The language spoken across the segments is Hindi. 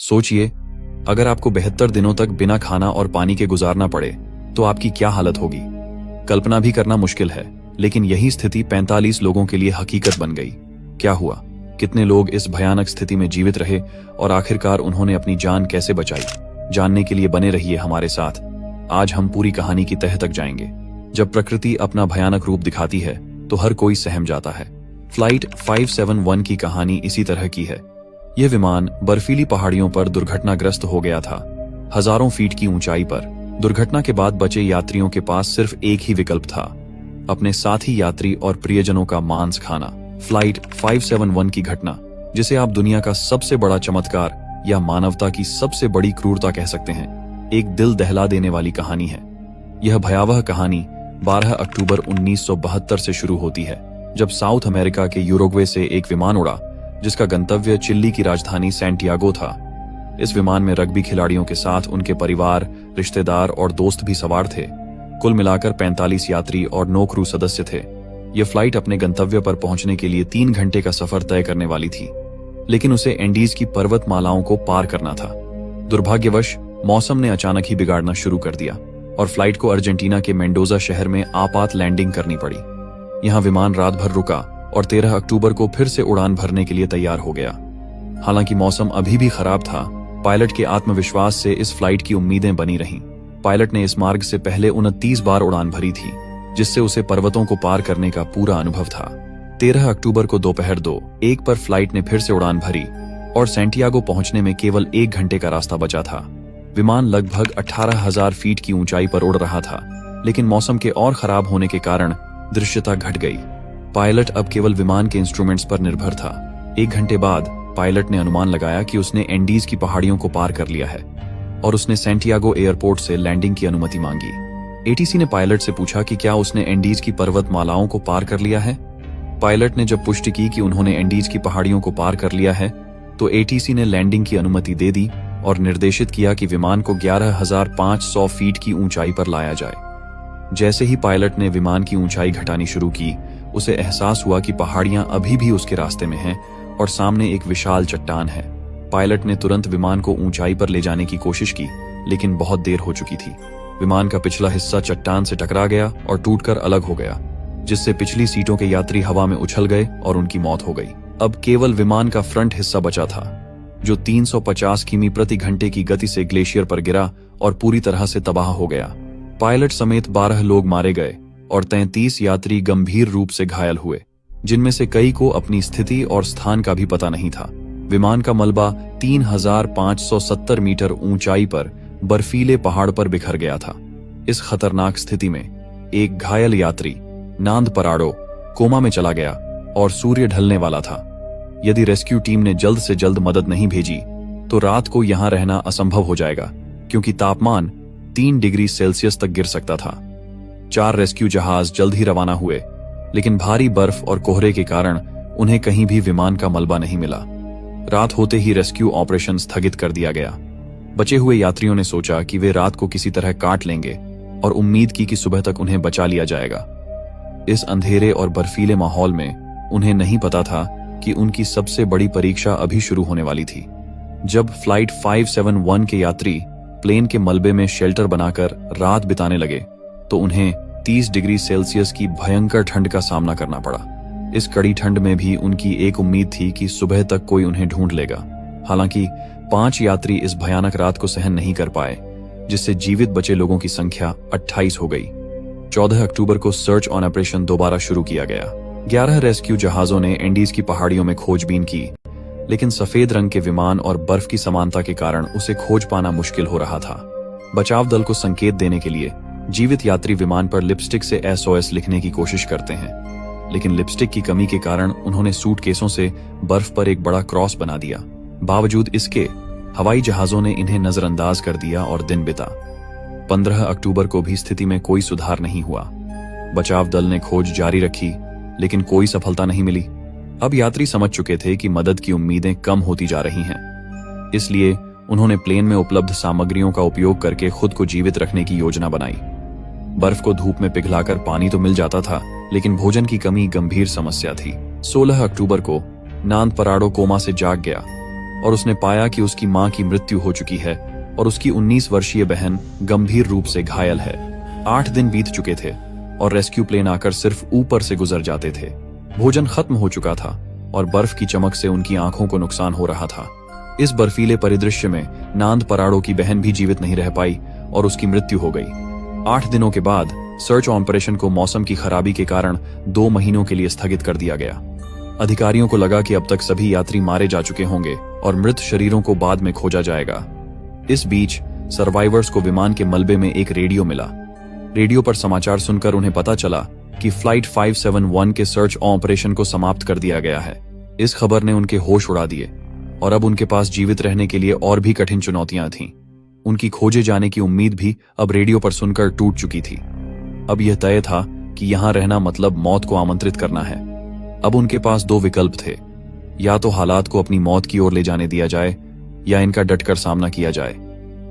सोचिए, अगर आपको 72 दिनों तक बिना खाना और पानी के गुजारना पड़े तो आपकी क्या हालत होगी। कल्पना भी करना मुश्किल है, लेकिन यही स्थिति 45 लोगों के लिए हकीकत बन गई। क्या हुआ, कितने लोग इस भयानक स्थिति में जीवित रहे और आखिरकार उन्होंने अपनी जान कैसे बचाई, जानने के लिए बने रहिए हमारे साथ। आज हम पूरी कहानी की तह तक जाएंगे। जब प्रकृति अपना भयानक रूप दिखाती है तो हर कोई सहम जाता है। फ्लाइट 571 की कहानी इसी तरह की है। यह विमान बर्फीली पहाड़ियों पर दुर्घटनाग्रस्त हो गया था, हजारों फीट की ऊंचाई पर। दुर्घटना के बाद बचे यात्रियों के पास सिर्फ एक ही विकल्प था, अपने साथी यात्री और प्रियजनों का मांस खाना। फ्लाइट 571 की घटना, जिसे आप दुनिया का सबसे बड़ा चमत्कार या मानवता की सबसे बड़ी क्रूरता कह सकते हैं, एक दिल दहला देने वाली कहानी है। यह भयावह कहानी 12 अक्टूबर 1972 से शुरू होती है, जब साउथ अमेरिका के यूरुग्वे से एक विमान उड़ा जिसका गंतव्य चिली की राजधानी सैंटियागो था। इस विमान में रग्बी खिलाड़ियों के साथ उनके परिवार, रिश्तेदार और दोस्त भी सवार थे। कुल मिलाकर 45 यात्री और 9 क्रू सदस्य थे। यह फ्लाइट अपने गंतव्य पर पहुंचने के लिए 3 घंटे का सफर तय करने वाली थी, लेकिन उसे एंडीज की पर्वतमालाओं को पार करना था। दुर्भाग्यवश मौसम ने अचानक ही बिगाड़ना शुरू कर दिया और फ्लाइट को अर्जेंटीना के मेंडोजा शहर में आपात लैंडिंग करनी पड़ी। यहां विमान रात भर रुका और 13 अक्टूबर को फिर से उड़ान भरने के लिए तैयार हो गया। हालांकि मौसम अभी भी खराब था, पायलट के आत्मविश्वास से इस फ्लाइट की उम्मीदें बनी रहीं। पायलट ने इस मार्ग से पहले 29 बार उड़ान भरी थी, जिससे उसे पर्वतों को पार करने का पूरा अनुभव था। 13 अक्टूबर को दोपहर 2:01 पर फ्लाइट ने फिर से उड़ान भरी और सैंटियागो पहुंचने में केवल 1 घंटे का रास्ता बचा था। विमान लगभग 18,000 फीट की ऊंचाई पर उड़ रहा था, लेकिन मौसम के और खराब होने के कारण दृश्यता घट गई। पायलट अब केवल विमान के इंस्ट्रूमेंट्स पर निर्भर था। 1 घंटे बाद पायलट ने अनुमान लगाया कि उसने एंडीज की पहाड़ियों को पार कर लिया है और उसने सैंटियागो एयरपोर्ट से लैंडिंग की अनुमति मांगी। एटीसी ने पायलट से पूछा कि क्या उसने एंडीज की पर्वतमालाओं को पार कर लिया है। पायलट ने जब पुष्टि की कि उन्होंने एंडीज की पहाड़ियों को पार कर लिया है, तो एटीसी ने लैंडिंग की अनुमति दे दी और निर्देशित किया कि विमान को 11,500 फीट की ऊंचाई पर लाया जाए। जैसे ही पायलट ने विमान की ऊंचाई घटानी शुरू की, उसे एहसास हुआ कि पहाड़ियां अभी भी उसके रास्ते में हैं और सामने एक विशाल चट्टान है। पायलट ने तुरंत विमान को ऊंचाई पर ले जाने की कोशिश की, लेकिन बहुत देर हो चुकी थी। विमान का पिछला हिस्सा चट्टान से टकरा गया और टूटकर अलग हो गया, जिससे पिछली सीटों के यात्री हवा में उछल गए और उनकी मौत हो गई। अब केवल विमान का फ्रंट हिस्सा बचा था, जो 350 किमी प्रति घंटे की गति से ग्लेशियर पर गिरा और पूरी तरह से तबाह हो गया। पायलट समेत 12 लोग मारे गए और 33 यात्री गंभीर रूप से घायल हुए, जिनमें से कई को अपनी स्थिति और स्थान का भी पता नहीं था। विमान का मलबा 3,570 मीटर ऊंचाई पर बर्फीले पहाड़ पर बिखर गया था। इस खतरनाक स्थिति में एक घायल यात्री, नांद पराडो, कोमा में चला गया और सूर्य ढलने वाला था। यदि रेस्क्यू टीम ने जल्द से जल्द मदद नहीं भेजी तो रात को यहां रहना असंभव हो जाएगा, क्योंकि तापमान 3 डिग्री सेल्सियस तक गिर सकता था। 4 रेस्क्यू जहाज जल्द ही रवाना हुए, लेकिन भारी बर्फ और कोहरे के कारण उन्हें कहीं भी विमान का मलबा नहीं मिला। रात होते ही रेस्क्यू ऑपरेशन स्थगित कर दिया गया। बचे हुए यात्रियों ने सोचा कि वे रात को किसी तरह काट लेंगे और उम्मीद की कि सुबह तक उन्हें बचा लिया जाएगा। इस अंधेरे और बर्फीले माहौल में उन्हें नहीं पता था कि उनकी सबसे बड़ी परीक्षा अभी शुरू होने वाली थी। जब फ्लाइट 571 के यात्री प्लेन के मलबे में शेल्टर बनाकर रात बिताने लगे, तो उन्हें 30 डिग्री सेल्सियस की भयंकर ठंड का सामना करना पड़ा। इस कड़ी ठंड में भी उनकी एक उम्मीद थी कि सुबह तक कोई उन्हें ढूंढ लेगा। हालांकि 5 यात्री इस भयानक रात को सहन नहीं कर पाए, जिससे जीवित बचे लोगों की संख्या 28 हो गई। 14 अक्टूबर को सर्च ऑन ऑपरेशन दोबारा शुरू किया गया। 11 रेस्क्यू जहाजों ने एंडीज की पहाड़ियों में खोजबीन की, लेकिन सफेद रंग के विमान और बर्फ की समानता के कारण उसे खोज पाना मुश्किल हो रहा था। बचाव दल को संकेत देने के लिए जीवित यात्री विमान पर लिपस्टिक से SOS लिखने की कोशिश करते हैं, लेकिन लिपस्टिक की कमी के कारण उन्होंने सूटकेसों से बर्फ पर एक बड़ा क्रॉस बना दिया। बावजूद इसके हवाई जहाजों ने इन्हें नजरअंदाज कर दिया और दिन बिता। 15 अक्टूबर को भी स्थिति में कोई सुधार नहीं हुआ। बचाव दल ने खोज जारी रखी, लेकिन कोई सफलता नहीं मिली। अब यात्री समझ चुके थे कि मदद की उम्मीदें कम होती जा रही हैं। इसलिए उन्होंने प्लेन में उपलब्ध सामग्रियों का उपयोग करके खुद को जीवित रखने की योजना बनाई। बर्फ को धूप में पिघलाकर पानी तो मिल जाता था, लेकिन भोजन की कमी गंभीर समस्या थी। 16 अक्टूबर को नांद पराडो कोमा से जाग गया। और उसने पाया कि उसकी मां की मृत्यु हो चुकी है और उसकी 19 वर्षीय बहन गंभीर रूप से घायल है। 8 दिन बीत चुके थे और रेस्क्यू प्लेन आकर सिर्फ ऊपर से गुजर जाते थे। भोजन खत्म हो चुका था और बर्फ की चमक से उनकी आंखों को नुकसान हो रहा था। इस बर्फीले परिदृश्य में नांद पराड़ो की बहन भी जीवित नहीं रह पाई और उसकी मृत्यु हो गई। 8 दिनों के बाद सर्च ऑपरेशन को मौसम की खराबी के कारण 2 महीनों के लिए स्थगित कर दिया गया। अधिकारियों को लगा कि अब तक सभी यात्री मारे जा चुके होंगे और मृत शरीरों को बाद में खोजा जाएगा। इस बीच सर्वाइवर्स को विमान के मलबे में एक रेडियो मिला। रेडियो पर समाचार सुनकर उन्हें पता चला कि फ्लाइट 571 के सर्च ऑपरेशन को समाप्त कर दिया गया है। इस खबर ने उनके होश उड़ा दिए और अब उनके पास जीवित रहने के लिए और भी कठिन चुनौतियां थीं। उनकी खोजे जाने की उम्मीद भी अब रेडियो पर सुनकर टूट चुकी थी। अब यह तय था कि यहां रहना मतलब मौत को आमंत्रित करना है। अब उनके पास 2 विकल्प थे, या तो हालात को अपनी मौत की ओर ले जाने दिया जाए या इनका डटकर सामना किया जाए।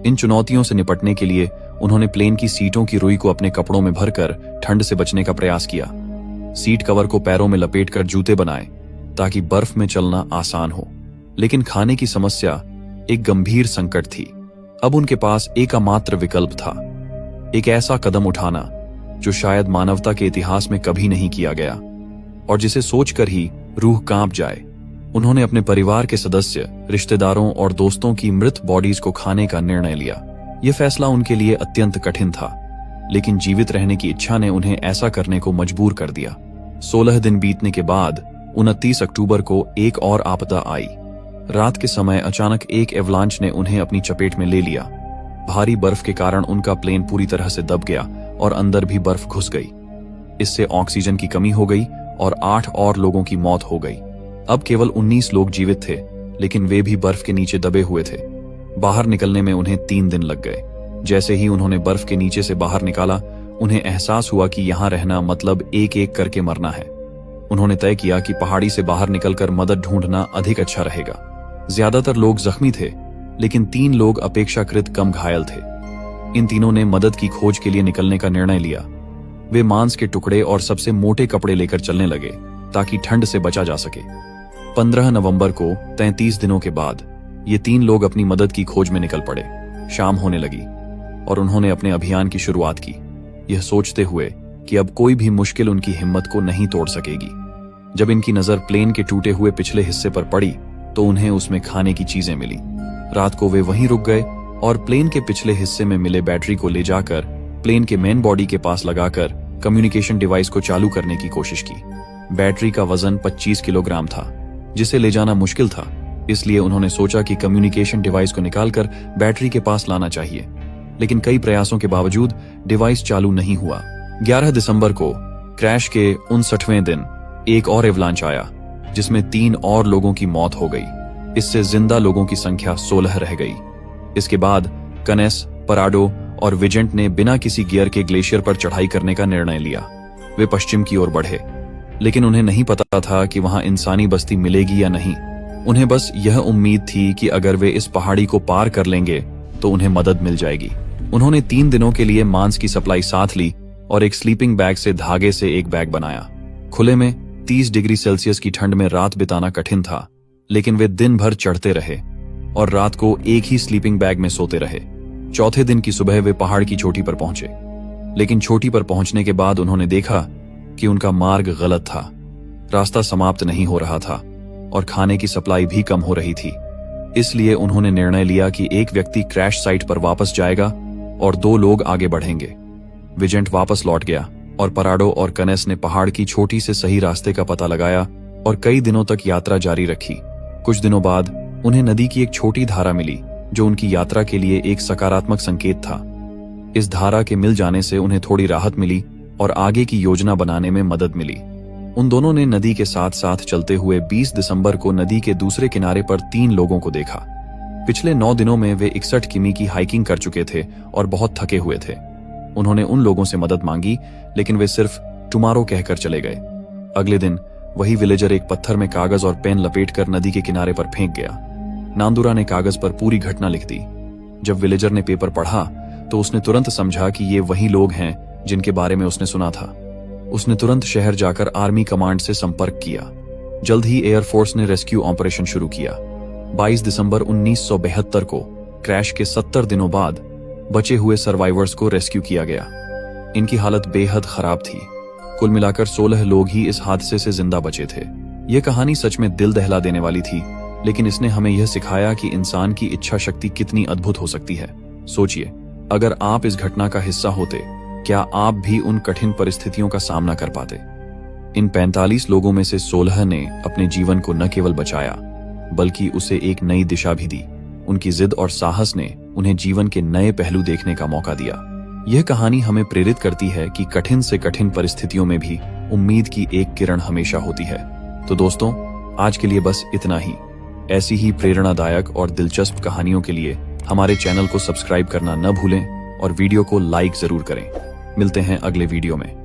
इन चुनौतियों से निपटने के लिए उन्होंने प्लेन की सीटों की रुई को अपने कपड़ों में भरकर ठंड से बचने का प्रयास किया। सीट कवर को पैरों में लपेटकर जूते बनाए ताकि बर्फ में चलना आसान हो। लेकिन खाने की समस्या एक गंभीर संकट थी। अब उनके पास एकमात्र विकल्प था, एक ऐसा कदम उठाना जो शायद मानवता के इतिहास में कभी नहीं किया गया और जिसे सोचकर ही रूह कांप जाए। उन्होंने अपने परिवार के सदस्य, रिश्तेदारों और दोस्तों की मृत बॉडीज को खाने का निर्णय लिया। यह फैसला उनके लिए अत्यंत कठिन था, लेकिन जीवित रहने की इच्छा ने उन्हें ऐसा करने को मजबूर कर दिया। 16 दिन बीतने के बाद 29 अक्टूबर को एक और आपदा आई। रात के समय अचानक एक एवलांच ने उन्हें अपनी चपेट में ले लिया। भारी बर्फ के कारण उनका प्लेन पूरी तरह से दब गया और अंदर भी बर्फ घुस गई। इससे ऑक्सीजन की कमी हो गई और 8 और लोगों की मौत हो गई। अब केवल 19 लोग जीवित थे, लेकिन वे भी बर्फ के नीचे दबे हुए थे। बाहर निकलने में उन्हें 3 दिन लग गए। जैसे ही उन्होंने बर्फ के नीचे से बाहर निकाला, उन्हें एहसास हुआ कि यहां रहना मतलब एक एक करके मरना है। उन्होंने तय किया कि पहाड़ी से बाहर निकलकर मदद ढूंढना अधिक अच्छा रहेगा। ज्यादातर लोग जख्मी थे, लेकिन 3 लोग अपेक्षाकृत कम घायल थे। इन तीनों ने मदद की खोज के लिए निकलने का निर्णय लिया। वे मांस के टुकड़े और सबसे मोटे कपड़े लेकर चलने लगे ताकि ठंड से बचा जा सके। 15 नवंबर को 33 दिनों के बाद ये 3 लोग अपनी मदद की खोज में निकल पड़े। शाम होने लगी और उन्होंने अपने अभियान की शुरुआत की, यह सोचते हुए कि अब कोई भी मुश्किल उनकी हिम्मत को नहीं तोड़ सकेगी। जब इनकी नजर प्लेन के टूटे हुए पिछले हिस्से पर पड़ी तो उन्हें उसमें खाने की चीजें मिली। रात को वे वहीं रुक गए और प्लेन के पिछले हिस्से में मिले बैटरी को ले जाकर प्लेन के मेन बॉडी के पास लगाकर कम्युनिकेशन डिवाइस को चालू करने की कोशिश की। बैटरी का वजन 25 किलोग्राम था, जिसे ले जाना मुश्किल था, इसलिए उन्होंने सोचा कि कम्युनिकेशन डिवाइस को निकालकर बैटरी के पास लाना चाहिए। लेकिन कई प्रयासों के बावजूद डिवाइस चालू नहीं हुआ। 11 दिसंबर को क्रैश के 59वें दिन एक और एवलांच आया, जिसमें 3 और लोगों की मौत हो गई। इससे जिंदा लोगों की संख्या 16 रह गई। इसके बाद कनेस, पराडो और विजेंट ने बिना किसी गियर के ग्लेशियर पर चढ़ाई करने का निर्णय लिया। वे पश्चिम की ओर बढ़े, लेकिन उन्हें नहीं पता था कि वहां इंसानी बस्ती मिलेगी या नहीं। उन्हें बस यह उम्मीद थी कि अगर वे इस पहाड़ी को पार कर लेंगे तो उन्हें मदद मिल जाएगी। उन्होंने 3 दिनों के लिए मांस की सप्लाई साथ ली और एक स्लीपिंग बैग से धागे से एक बैग बनाया। खुले में 30 डिग्री सेल्सियस की ठंड में रात बिताना कठिन था, लेकिन वे दिन भर चढ़ते रहे और रात को एक ही स्लीपिंग बैग में सोते रहे। चौथे दिन की सुबह वे पहाड़ की चोटी पर पहुंचे, लेकिन चोटी पर पहुंचने के बाद उन्होंने देखा कि उनका मार्ग गलत था। रास्ता समाप्त नहीं हो रहा था और खाने की सप्लाई भी कम हो रही थी। इसलिए उन्होंने निर्णय लिया कि एक व्यक्ति क्रैश साइट पर वापस जाएगा और 2 लोग आगे बढ़ेंगे। विजेंट वापस लौट गया और पराडो और कनेस ने पहाड़ की छोटी से सही रास्ते का पता लगाया और कई दिनों तक यात्रा जारी रखी। कुछ दिनों बाद उन्हें नदी की एक छोटी धारा मिली, जो उनकी यात्रा के लिए एक सकारात्मक संकेत था। इस धारा के मिल जाने से उन्हें थोड़ी राहत मिली और आगे की योजना बनाने में मदद मिली। उन दोनों ने नदी के साथ साथ चलते हुए 20 दिसंबर को नदी के दूसरे किनारे पर 3 लोगों को देखा। पिछले 9 दिनों में वे 61 किमी की हाइकिंग कर चुके थे और बहुत थके हुए थे। उन्होंने उन लोगों से मदद मांगी, लेकिन वे सिर्फ टुमारो कहकर चले गए। अगले दिन वही विलेजर एक पत्थर में कागज और पेन लपेटकर नदी के किनारे पर फेंक गया। नांदुरा ने कागज पर पूरी घटना लिख दी। जब विलेजर ने पेपर पढ़ा तो उसने तुरंत समझा कि ये वही लोग हैं जिनके बारे में उसने सुना था। उसने तुरंत शहर जाकर आर्मी कमांड से संपर्क किया। जल्द ही एयरफोर्स ने रेस्क्यू ऑपरेशन शुरू किया। 22 दिसंबर 1972 को क्रैश के 70 दिनों बाद बचे हुए सर्वाइवर्स को रेस्क्यू किया गया। इनकी हालत बेहद खराब थी। कुल मिलाकर 16 लोग ही इस हादसे से जिंदा बचे थे। यह कहानी सच में दिल दहला देने वाली थी, लेकिन इसने हमें यह सिखाया कि इंसान की इच्छा शक्ति कितनी अद्भुत हो सकती है। सोचिए, अगर आप इस घटना का हिस्सा होते, क्या आप भी उन कठिन परिस्थितियों का सामना कर पाते? इन 45 लोगों में से 16 ने अपने जीवन को न केवल बचाया, बल्कि उसे एक नई दिशा भी दी। उनकी जिद और साहस ने उन्हें जीवन के नए पहलू देखने का मौका दिया। यह कहानी हमें प्रेरित करती है कि कठिन से कठिन परिस्थितियों में भी उम्मीद की एक किरण हमेशा होती है। तो दोस्तों, आज के लिए बस इतना ही। ऐसी ही प्रेरणादायक और दिलचस्प कहानियों के लिए हमारे चैनल को सब्सक्राइब करना न भूलें और वीडियो को लाइक जरूर करें। मिलते हैं अगले वीडियो में।